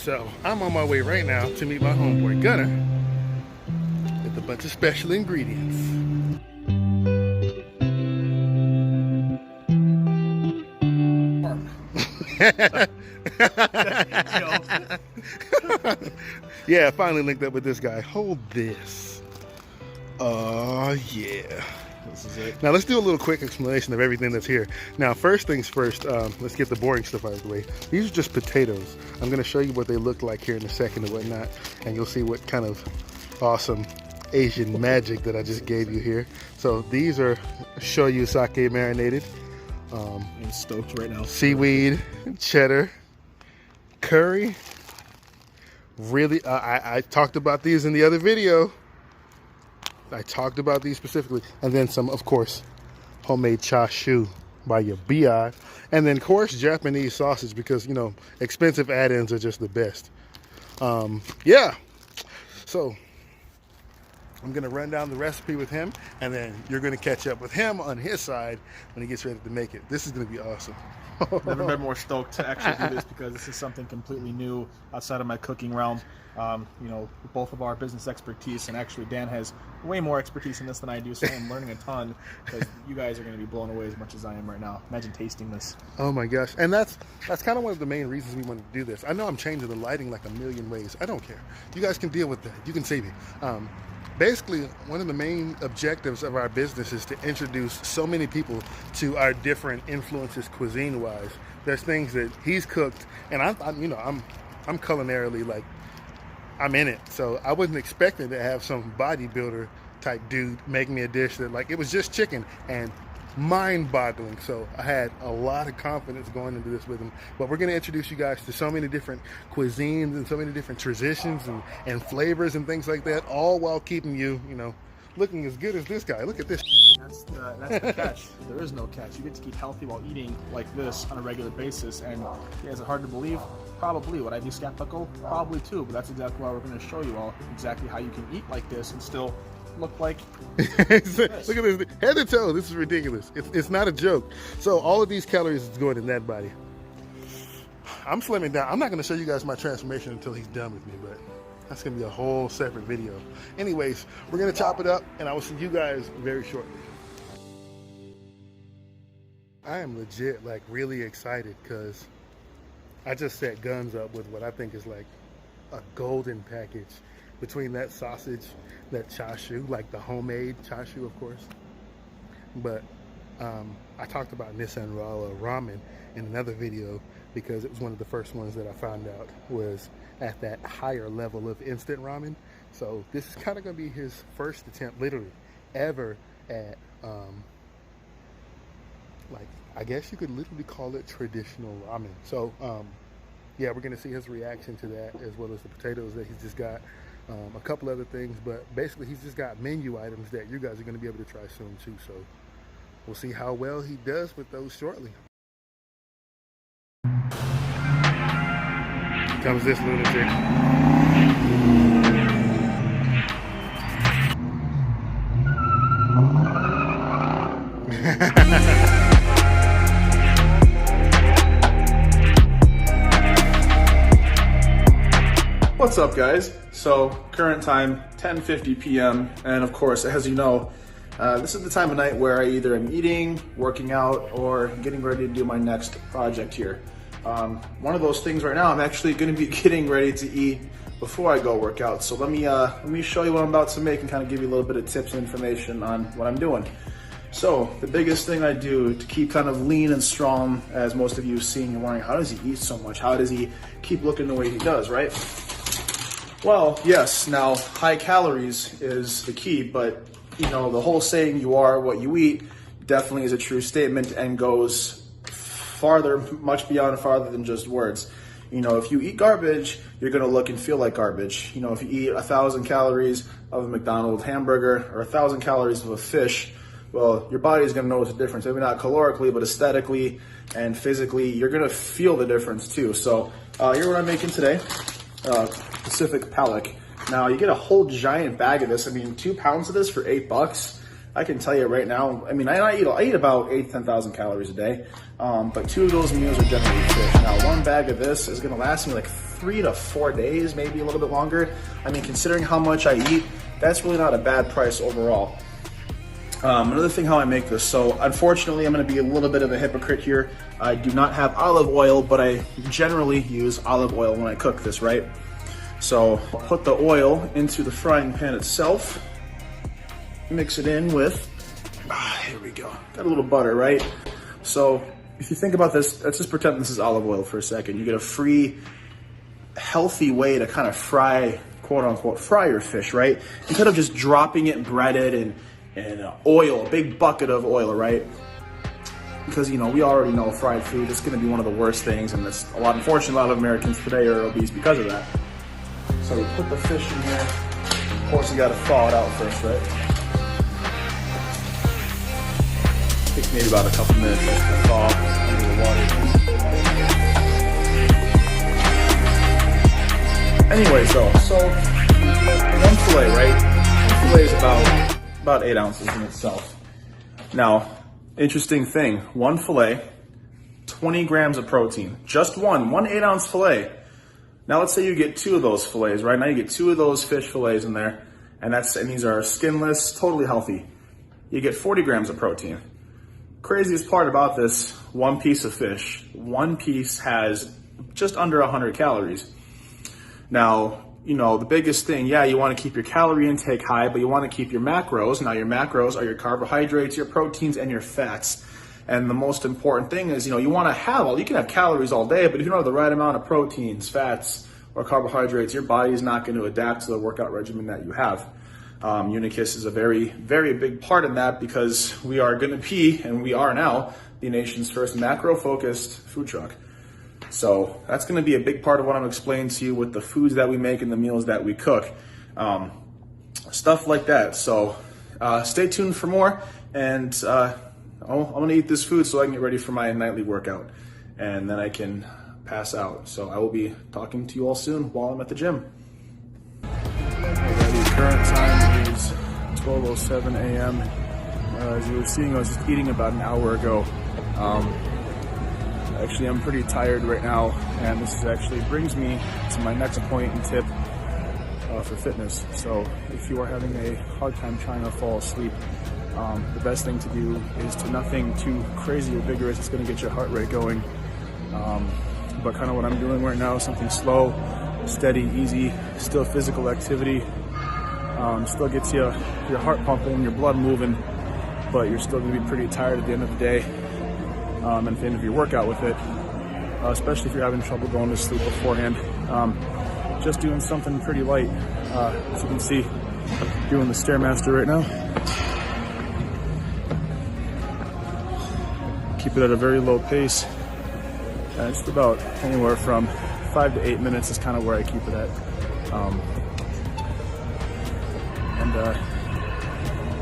So I'm on my way right now to meet my homeboy Gunner with a bunch of special ingredients. Yeah, I finally linked up with this guy. Hold this. Oh yeah. This is it. Now let's do a little quick explanation of everything that's here. Now first things first, let's get the boring stuff out of the way. These are just potatoes. I'm going to show you what they look like here in a second and whatnot, and you'll see what kind of awesome Asian magic that I just gave you here. So these are shoyu sake marinated. I'm stoked right now. Seaweed, cheddar, curry. Really, I talked about these in the other video. I talked about these specifically. And then some, of course, homemade chashu by your BI. And then, of course, Japanese sausage because, you know, expensive add-ins are just the best. Yeah. So I'm going to run down the recipe with him, and then you're going to catch up with him on his side when he gets ready to make it. This is going to be awesome. Never been more stoked to actually do this because this is something completely new outside of my cooking realm. You know, both of our business expertise, and actually Dan has way more expertise in this than I do, so I'm learning a ton because you guys are going to be blown away as much as I am right now. Imagine tasting this. Oh my gosh. And that's kind of one of the main reasons we wanted to do this. I know I'm changing the lighting like a million ways. I don't care. You guys can deal with that. You can save me. Basically, one of the main objectives of our business is to introduce so many people to our different influences cuisine-wise. There's things that he's cooked, and I'm culinarily, like, I'm in it. So I wasn't expecting to have some bodybuilder type dude make me a dish that, like, it was just chicken and mind-boggling. So I had a lot of confidence going into this with him. But we're going to introduce you guys to so many different cuisines and so many different traditions and flavors and things like that, all while keeping you, you know, looking as good as this guy. Look at this. That's the catch. There is no catch. You get to keep healthy while eating like this on a regular basis. And yeah, is it hard to believe? Probably. Would I be skeptical? Probably too. But that's exactly why we're going to show you all exactly how you can eat like this and still look like look at this head to toe. This is ridiculous. It's not a joke. So all of these calories is going in that body. I'm slimming down. I'm not going to show you guys my transformation until he's done with me, but that's going to be a whole separate video. Anyways, we're going to chop it up, and I will see you guys very shortly. I am legit, like, really excited because I just set guns up with what I think is like a golden package between that sausage, that chashu, like the homemade chashu, of course. But I talked about Nissan ramen in another video because it was one of the first ones that I found out was at that higher level of instant ramen. So this is kind of going to be his first attempt, literally, ever at, like, I guess you could literally call it traditional ramen. So, yeah, we're going to see his reaction to that, as well as the potatoes that he's just got. A couple other things, but basically he's just got menu items that you guys are going to be able to try soon too. So we'll see how well he does with those shortly. Comes this lunatic. What's up, guys? So current time 10:50 p.m. and of course, as you know, this is the time of night where I either am eating, working out, or getting ready to do my next project here. One of those things right now, I'm actually going to be getting ready to eat before I go work out. So let me show you what I'm about to make and kind of give you a little bit of tips and information on what I'm doing. So the biggest thing I do to keep kind of lean and strong, as most of you have seen, you're wondering, how does he eat so much? How does he keep looking the way he does, right? Well, yes, now high calories is the key, but you know, the whole saying you are what you eat definitely is a true statement and goes farther, much beyond farther than just words. You know, if you eat garbage, you're gonna look and feel like garbage. You know, if you eat 1,000 calories of a McDonald's hamburger or 1,000 calories of a fish, well, your body's gonna know what's the difference. Maybe not calorically, but aesthetically and physically, you're gonna feel the difference too. So here's what I'm making today. Pacific Palic. Now you get a whole giant bag of this. I mean, 2 pounds of this for $8. I can tell you right now, I mean, I eat about 8,000 to 10,000 calories a day, but 2 of those meals are generally fish. Now, 1 bag of this is gonna last me like 3 to 4 days, maybe a little bit longer. I mean, considering how much I eat, that's really not a bad price overall. Another thing how I make this, so unfortunately I'm gonna be a little bit of a hypocrite here. I do not have olive oil, but I generally use olive oil when I cook this, right? So I'll put the oil into the frying pan itself, mix it in with, here we go, got a little butter, right? So if you think about this, let's just pretend this is olive oil for a second. You get a free, healthy way to kind of fry, quote unquote, fry your fish, right? Instead of just dropping it breaded and oil, a big bucket of oil, right? Because, you know, we already know fried food is gonna be one of the worst things, and that's unfortunately, a lot of Americans today are obese because of that. So we put the fish in here. Of course, you gotta thaw it out first, right? Takes maybe about a couple minutes just to thaw under the water. Anyways, though, so 1 fillet, right? 1 fillet is about 8 ounces in itself. Now, interesting thing, 1 fillet, 20 grams of protein. Just one 8-ounce fillet. Now let's say you get 2 of those fillets, right? Now you get 2 of those fish fillets in there, and these are skinless, totally healthy. You get 40 grams of protein. Craziest part about this, 1 piece of fish, 1 piece has just under 100 calories. Now, you know, the biggest thing, yeah, you want to keep your calorie intake high, but you want to keep your macros. Now your macros are your carbohydrates, your proteins, and your fats. And the most important thing is, you know, you want to you can have calories all day, but if you don't have the right amount of proteins, fats, or carbohydrates, your body is not going to adapt to the workout regimen that you have. Unicus is a very, very big part in that, because we are going to be, and we are now, the nation's first macro-focused food truck. So that's going to be a big part of what I'm explaining to you with the foods that we make and the meals that we cook. Stuff like that. So stay tuned for more, and I'm gonna eat this food so I can get ready for my nightly workout, and then I can pass out. So I will be talking to you all soon while I'm at the gym. Alrighty, current time is 12:07 a.m. As you were seeing, I was just eating about an hour ago. Actually, I'm pretty tired right now, and this actually brings me to my next point and tip for fitness. So if you are having a hard time trying to fall asleep, the best thing to do is to nothing too crazy or vigorous. It's going to get your heart rate going. But kind of what I'm doing right now is something slow, steady, easy, still physical activity. Still gets your heart pumping, your blood moving, but you're still going to be pretty tired at the end of the day. And at the end of your workout with it, especially if you're having trouble going to sleep beforehand. Just doing something pretty light. As you can see, doing the Stairmaster right now. Keep it at a very low pace. Just about anywhere from 5 to 8 minutes is kind of where I keep it at.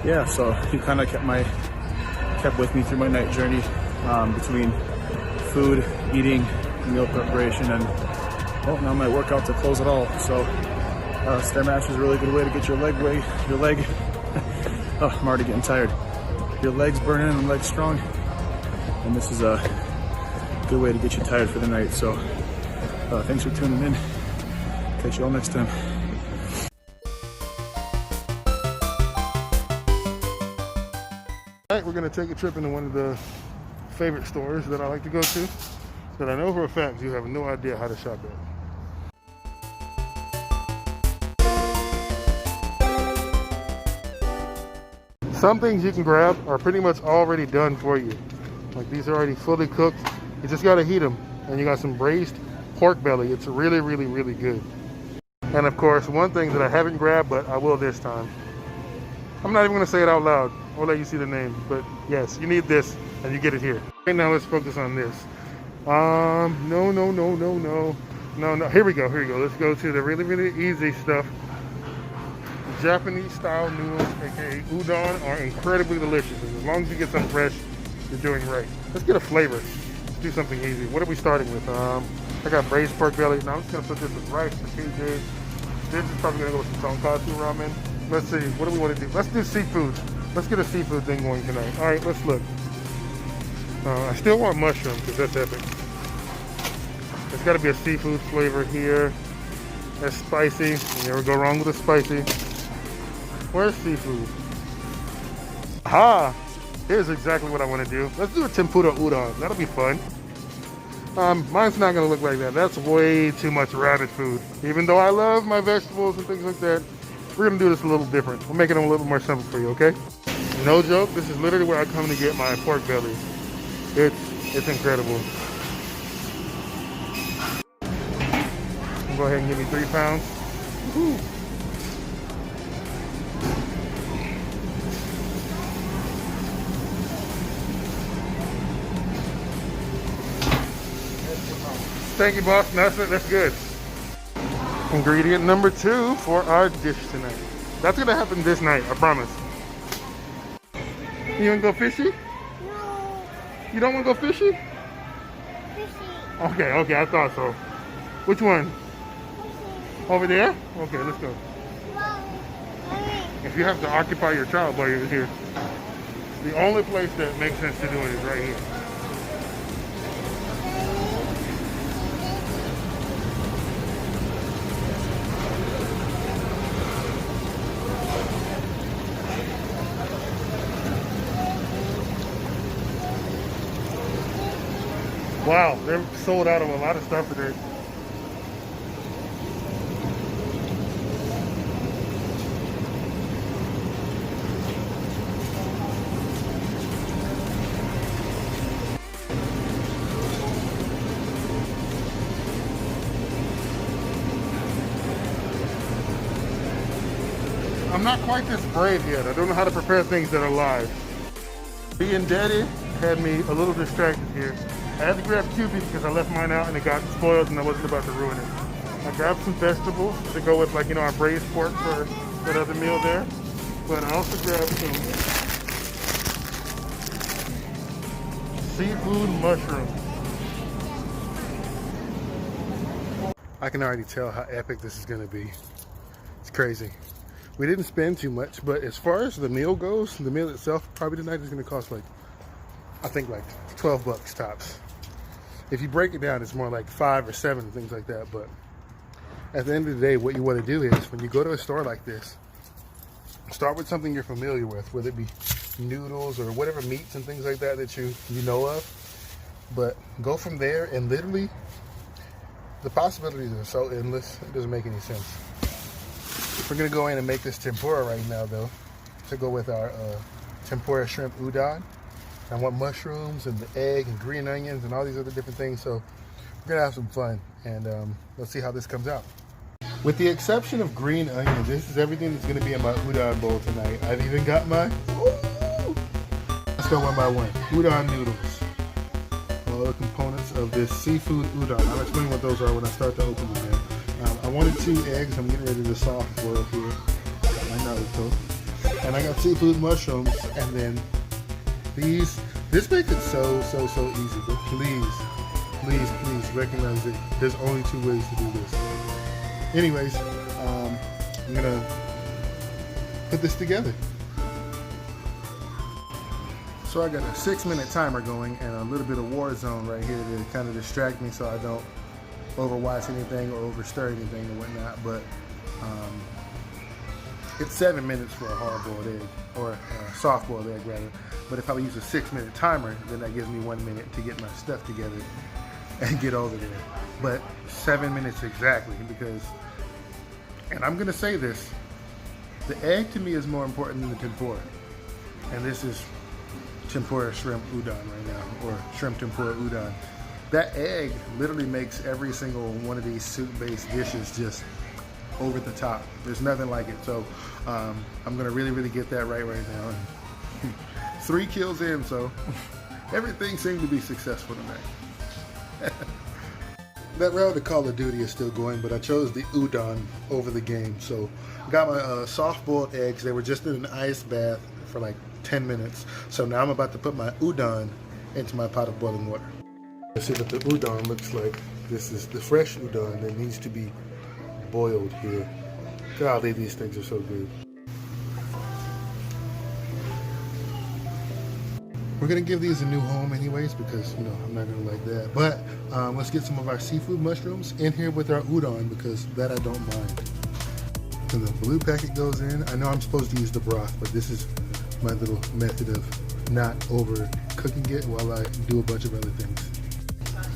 Yeah, so he kind of kept with me through my night journey between food, eating, meal preparation, and now my workout to close it all. So Stairmaster is a really good way to get your leg oh, I'm already getting tired. Your legs burning and legs strong. And this is a good way to get you tired for the night. So thanks for tuning in. Catch you all next time. All right, we're gonna take a trip into one of the favorite stores that I like to go to, that I know for a fact you have no idea how to shop at. Some things you can grab are pretty much already done for you. Like, these are already fully cooked. You just gotta heat them. And you got some braised pork belly. It's really, really, really good. And of course, one thing that I haven't grabbed, but I will this time. I'm not even gonna say it out loud. I'll let you see the name. But yes, you need this, and you get it here. Right now, let's focus on this. No. Here we go. Let's go to the really, really easy stuff. Japanese style noodles, aka udon, are incredibly delicious. And as long as you get some fresh, you're doing right. Let's get a flavor. Let's do something easy. What are we starting with? I got braised pork belly. Now I'm just gonna put this with rice for KJ. This is probably gonna go with some tonkatsu ramen. Let's see, what do we want to do? Let's do seafood. Let's get a seafood thing going tonight. All right, let's look. I still want mushroom because that's epic. There's got to be a seafood flavor here. That's spicy. You never go wrong with a spicy. Where's seafood? Aha! Here's exactly what I want to do. Let's do a tempura udon. That'll be fun. Mine's not gonna look like that. That's way too much rabbit food. Even though I love my vegetables and things like that, we're gonna do this a little different. We're making them a little more simple for you, okay? No joke, this is literally where I come to get my pork belly. It's incredible. Go ahead and give me 3 pounds. Woo-hoo. Thank you, boss. That's good. Ingredient number 2 for our dish tonight. That's gonna happen this night, I promise. You wanna go fishy? No. You don't wanna go fishy? Fishy. Okay, I thought so. Which one? Fishy. Over there? Okay, let's go. Mommy. If you have to occupy your child while you're here, the only place that makes sense to do it is right here. Wow, they're sold out of a lot of stuff today. I'm not quite this brave yet. I don't know how to prepare things that are live. Being daddy had me a little distracted here. I had to grab Cubie because I left mine out and it got spoiled and I wasn't about to ruin it. I grabbed some vegetables to go with, like, you know, our braised pork for that other meal there. But I also grabbed some seafood mushrooms. I can already tell how epic this is going to be. It's crazy. We didn't spend too much, but as far as the meal goes, the meal itself probably tonight is going to cost like, I think like 12 bucks tops. If you break it down, it's more like 5 or 7, things like that. But at the end of the day, what you want to do is when you go to a store like this, start with something you're familiar with, whether it be noodles or whatever meats and things like that that you know of. But go from there, and literally the possibilities are so endless, it doesn't make any sense. We're going to go in and make this tempura right now, though, to go with our tempura shrimp udon. I want mushrooms and the egg and green onions and all these other different things. So we're going to have some fun, and let's see how this comes out. With the exception of green onions, this is everything that's going to be in my udon bowl tonight. I've even got my, let's go one by one. Udon noodles. All the components of this seafood udon. I'll explain what those are when I start to open them. I wanted 2 eggs. I'm getting ready to soft boil here. Got my naruto. And I got seafood mushrooms, and then this makes it so easy, but please recognize that there's only 2 ways to do this. Anyways, I'm gonna put this together. So I got a 6-minute timer going and a little bit of war zone right here to kind of distract me so I don't overwatch anything or overstir anything and whatnot. But it's 7 minutes for a hard-boiled egg, or a soft-boiled egg rather. But if I use a 6-minute timer, then that gives me 1 minute to get my stuff together and get over there. But 7 minutes exactly, because, and I'm gonna say this, the egg to me is more important than the tempura. And this is tempura shrimp udon right now, or shrimp tempura udon. That egg literally makes every single one of these soup-based dishes just over the top. There's nothing like it. So I'm gonna really get that right now. 3 kills in, so everything seemed to be successful tonight. That round of Call of Duty is still going, but I chose the udon over the game. So I got my soft-boiled eggs. They were just in an ice bath for like 10 minutes. So now I'm about to put my udon into my pot of boiling water. Let's see what the udon looks like. This is the fresh udon that needs to be boiled here. Golly, these things are so good. gonna give these a new home anyways because you know I'm not gonna like that. But let's get some of our seafood mushrooms in here with our udon because that I don't mind. And the blue packet goes in. I know I'm supposed to use the broth, but this is my little method of not over cooking it while I do a bunch of other things.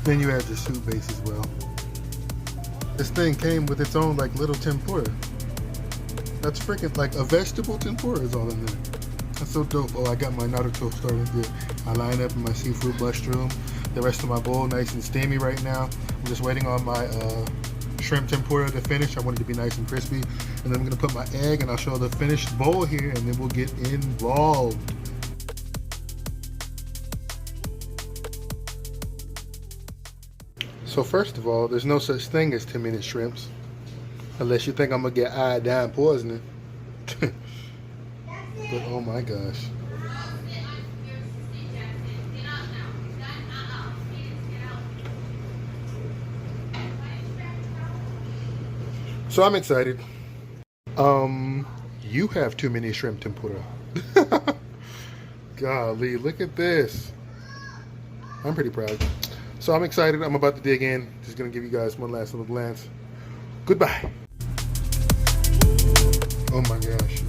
Then you add your soup base as well. This thing came with its own like little tempura. That's freaking like a vegetable tempura is all in there. That's so dope. Oh, I got my Naruto starting good. I line up my seafood mushroom. The rest of my bowl nice and steamy right now. I'm just waiting on my shrimp tempura to finish. I want it to be nice and crispy. And then I'm gonna put my egg and I'll show the finished bowl here and then we'll get involved. So first of all, there's no such thing as 10-minute shrimps. Unless you think I'm gonna get iodine poisoning. But oh my gosh. So I'm excited. You have too many shrimp tempura. Golly, look at this. I'm pretty proud. So I'm excited. I'm about to dig in. Just gonna give you guys one last little glance. Goodbye. Oh my gosh.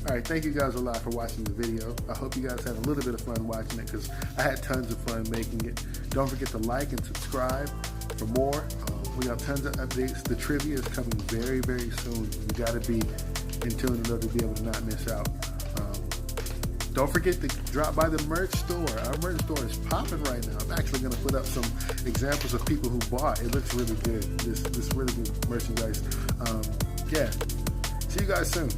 Alright, thank you guys a lot for watching the video. I hope you guys had a little bit of fun watching it because I had tons of fun making it. Don't forget to like and subscribe for more. We got tons of updates. The trivia is coming very, very soon. You got to be in tune in order to be able to not miss out. Don't forget to drop by the merch store. Our merch store is popping right now. I'm actually going to put up some examples of people who bought. It looks really good. This really good merchandise. Yeah. See you guys soon.